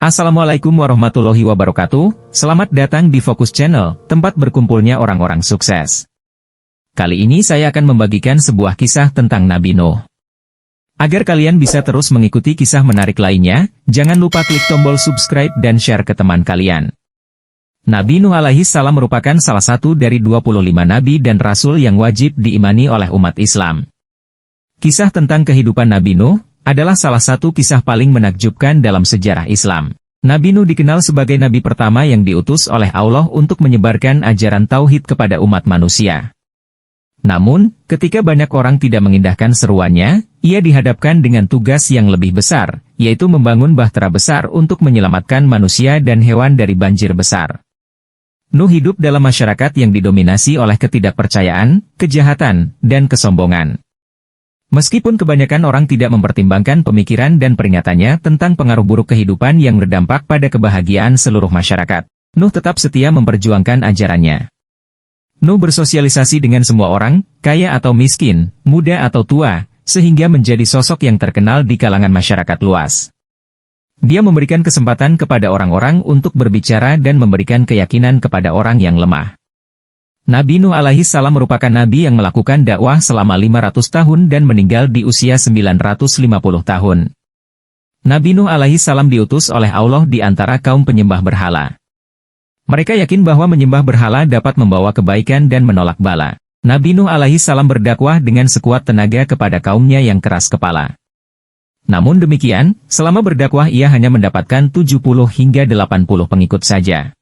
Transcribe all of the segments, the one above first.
Assalamualaikum warahmatullahi wabarakatuh, selamat datang di Fokus Channel, tempat berkumpulnya orang-orang sukses. Kali ini saya akan membagikan sebuah kisah tentang Nabi Nuh. Agar kalian bisa terus mengikuti kisah menarik lainnya, jangan lupa klik tombol subscribe dan share ke teman kalian. Nabi Nuh alaihi salam merupakan salah satu dari 25 nabi dan rasul yang wajib diimani oleh umat Islam. Kisah tentang kehidupan Nabi Nuh adalah salah satu kisah paling menakjubkan dalam sejarah Islam. Nabi Nuh dikenal sebagai nabi pertama yang diutus oleh Allah untuk menyebarkan ajaran tauhid kepada umat manusia. Namun, ketika banyak orang tidak mengindahkan seruannya, ia dihadapkan dengan tugas yang lebih besar, yaitu membangun bahtera besar untuk menyelamatkan manusia dan hewan dari banjir besar. Nuh hidup dalam masyarakat yang didominasi oleh ketidakpercayaan, kejahatan, dan kesombongan. Meskipun kebanyakan orang tidak mempertimbangkan pemikiran dan peringatannya tentang pengaruh buruk kehidupan yang berdampak pada kebahagiaan seluruh masyarakat, Nuh tetap setia memperjuangkan ajarannya. Nuh bersosialisasi dengan semua orang, kaya atau miskin, muda atau tua, sehingga menjadi sosok yang terkenal di kalangan masyarakat luas. Dia memberikan kesempatan kepada orang-orang untuk berbicara dan memberikan keyakinan kepada orang yang lemah. Nabi Nuh alaihi salam merupakan nabi yang melakukan dakwah selama 500 tahun dan meninggal di usia 950 tahun. Nabi Nuh alaihi salam diutus oleh Allah di antara kaum penyembah berhala. Mereka yakin bahwa menyembah berhala dapat membawa kebaikan dan menolak bala. Nabi Nuh alaihi salam berdakwah dengan sekuat tenaga kepada kaumnya yang keras kepala. Namun demikian, selama berdakwah ia hanya mendapatkan 70 hingga 80 pengikut saja.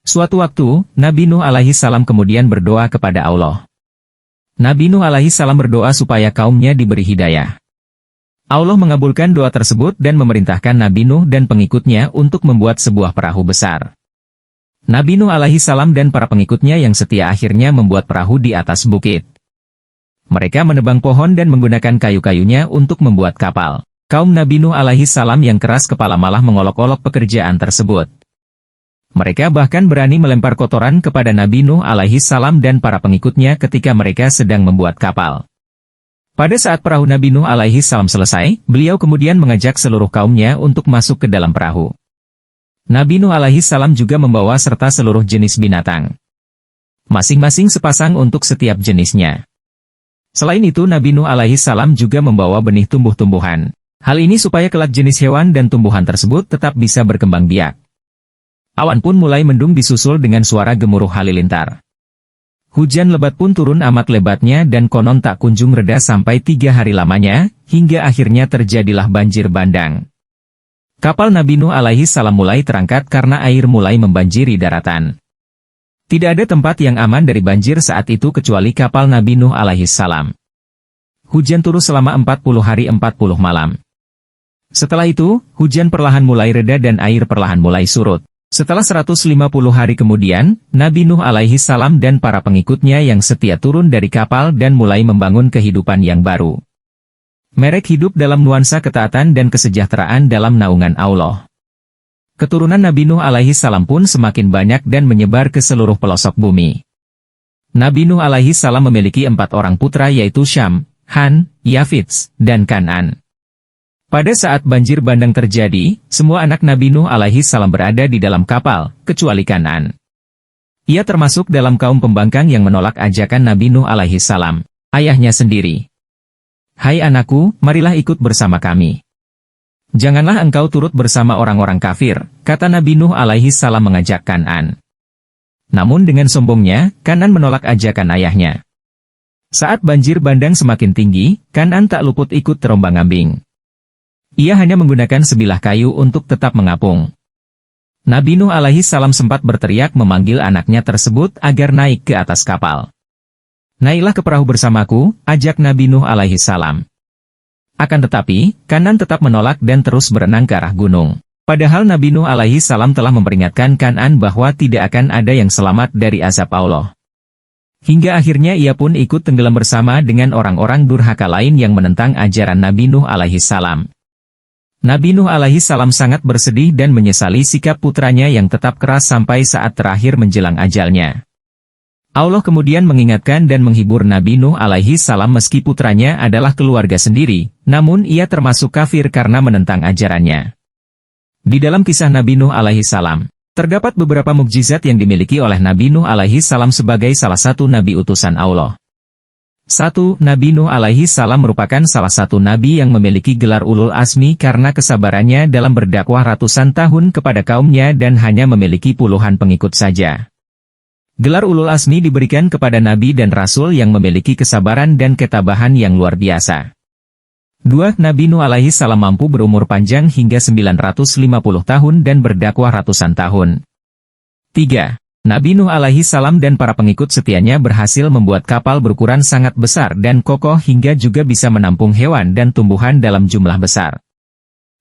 Suatu waktu, Nabi Nuh alaihi salam kemudian berdoa kepada Allah. Nabi Nuh alaihi salam berdoa supaya kaumnya diberi hidayah. Allah mengabulkan doa tersebut dan memerintahkan Nabi Nuh dan pengikutnya untuk membuat sebuah perahu besar. Nabi Nuh alaihi salam dan para pengikutnya yang setia akhirnya membuat perahu di atas bukit. Mereka menebang pohon dan menggunakan kayu-kayunya untuk membuat kapal. Kaum Nabi Nuh alaihi salam yang keras kepala malah mengolok-olok pekerjaan tersebut. Mereka bahkan berani melempar kotoran kepada Nabi Nuh alaihi salam dan para pengikutnya ketika mereka sedang membuat kapal. Pada saat perahu Nabi Nuh alaihi salam selesai, beliau kemudian mengajak seluruh kaumnya untuk masuk ke dalam perahu. Nabi Nuh alaihi salam juga membawa serta seluruh jenis binatang. Masing-masing sepasang untuk setiap jenisnya. Selain itu Nabi Nuh alaihi salam juga membawa benih tumbuh-tumbuhan. Hal ini supaya kelak jenis hewan dan tumbuhan tersebut tetap bisa berkembang biak. Awan pun mulai mendung disusul dengan suara gemuruh halilintar. Hujan lebat pun turun amat lebatnya dan konon tak kunjung reda sampai 3 hari lamanya, hingga akhirnya terjadilah banjir bandang. Kapal Nabi Nuh alaihi salam mulai terangkat karena air mulai membanjiri daratan. Tidak ada tempat yang aman dari banjir saat itu kecuali kapal Nabi Nuh alaihi salam. Hujan turun selama 40 hari 40 malam. Setelah itu, hujan perlahan mulai reda dan air perlahan mulai surut. Setelah 150 hari kemudian, Nabi Nuh alaihi salam dan para pengikutnya yang setia turun dari kapal dan mulai membangun kehidupan yang baru. Mereka hidup dalam nuansa ketaatan dan kesejahteraan dalam naungan Allah. Keturunan Nabi Nuh alaihi salam pun semakin banyak dan menyebar ke seluruh pelosok bumi. Nabi Nuh alaihi salam memiliki 4 orang putra yaitu Syam, Han, Yafits, dan Kan'an. Pada saat banjir bandang terjadi, semua anak Nabi Nuh alaihi salam berada di dalam kapal, kecuali Kan'an. Ia termasuk dalam kaum pembangkang yang menolak ajakan Nabi Nuh alaihi salam, ayahnya sendiri. "Hai anakku, marilah ikut bersama kami. Janganlah engkau turut bersama orang-orang kafir," kata Nabi Nuh alaihi salam mengajak Kan'an. Namun dengan sombongnya, Kan'an menolak ajakan ayahnya. Saat banjir bandang semakin tinggi, Kan'an tak luput ikut terombang-ambing. Ia hanya menggunakan sebilah kayu untuk tetap mengapung. Nabi Nuh alaihi salam sempat berteriak memanggil anaknya tersebut agar naik ke atas kapal. "Naiklah ke perahu bersamaku," ajak Nabi Nuh alaihi salam. Akan tetapi, Kan'an tetap menolak dan terus berenang ke arah gunung. Padahal Nabi Nuh alaihi salam telah memperingatkan Kan'an bahwa tidak akan ada yang selamat dari azab Allah. Hingga akhirnya ia pun ikut tenggelam bersama dengan orang-orang durhaka lain yang menentang ajaran Nabi Nuh alaihi salam. Nabi Nuh alaihi salam sangat bersedih dan menyesali sikap putranya yang tetap keras sampai saat terakhir menjelang ajalnya. Allah kemudian mengingatkan dan menghibur Nabi Nuh alaihi salam meski putranya adalah keluarga sendiri, namun ia termasuk kafir karena menentang ajarannya. Di dalam kisah Nabi Nuh alaihi salam, terdapat beberapa mukjizat yang dimiliki oleh Nabi Nuh alaihi salam sebagai salah satu nabi utusan Allah. 1. Nabi Nuh alaihi salam merupakan salah satu nabi yang memiliki gelar ulul azmi karena kesabarannya dalam berdakwah ratusan tahun kepada kaumnya dan hanya memiliki puluhan pengikut saja. Gelar ulul azmi diberikan kepada nabi dan rasul yang memiliki kesabaran dan ketabahan yang luar biasa. 2. Nabi Nuh alaihi salam mampu berumur panjang hingga 950 tahun dan berdakwah ratusan tahun. 3. Nabi Nuh alaihi salam dan para pengikut setianya berhasil membuat kapal berukuran sangat besar dan kokoh hingga juga bisa menampung hewan dan tumbuhan dalam jumlah besar.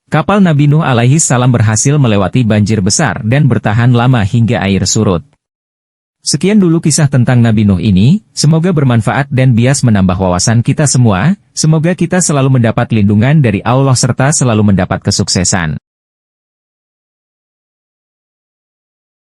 Kapal Nabi Nuh alaihi salam berhasil melewati banjir besar dan bertahan lama hingga air surut. Sekian dulu kisah tentang Nabi Nuh ini, semoga bermanfaat dan bias menambah wawasan kita semua, semoga kita selalu mendapat lindungan dari Allah serta selalu mendapat kesuksesan.